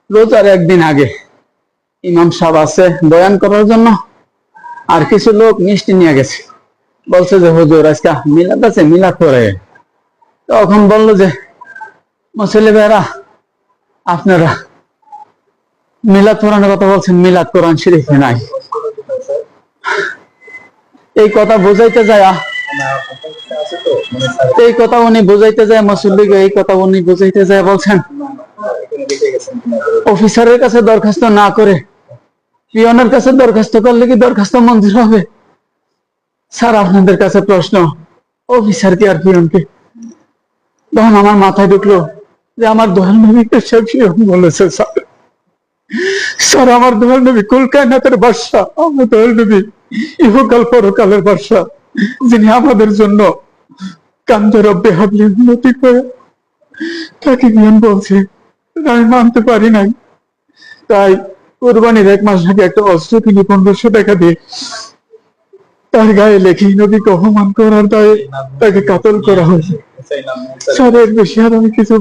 রোজার একদিন আগে ইমাম সাহেব আছে বয়ান করার জন্য, আর কিছু লোক মিষ্টি নিয়ে গেছে, বলছে যে হুজুর আজকে মিলাদ আছে, মিলাদ করে। তখন বললো যে মুসল্লি ভাইরা, আপনারা মিলাদ কোরআনের কথা বলছেন, মিলাদ কোরআন শরীফে নাই। এই কথা বুঝাইতে যায়, এই কথা উনি বুঝাইতে যায় মুসল্লিকে, এই কথা উনি বুঝাইতে যায় বলছেন অফিসারের কাছে দরখাস্ত না করে পিয়নের কাছে দরখাস্ত করলে কি দরখাস্ত মঞ্জুর হবে? স্যার আপনাদের কাছে প্রশ্ন, অফিসার কি আর পিয়নকে? তখন আমার মাথায় ঢুকলো যে আমার দয়াল নবীকে সে পিয়ন বলেছে। স্যার আমার দয়াল নবী কুল কায়নাতের বাদশা, আমার দয়াল নবী ইহকাল পরকালের বাদশা, যিনি আমাদের জন্য কান্দে রব্বে হাবলি উন্নতি করে তাকে পিয়ন বলছে। আমি মানতে পারি নাই, তাই কোরবানির 1 মাস আগে একটা অস্ত্র কিনে 1500 টাকা দিয়ে তার গায়ে লেখি নবীকে অপমান করার দায়ে তাকে কাতল করা হয়েছে। স্যার এর বেশি আর আমি কিছু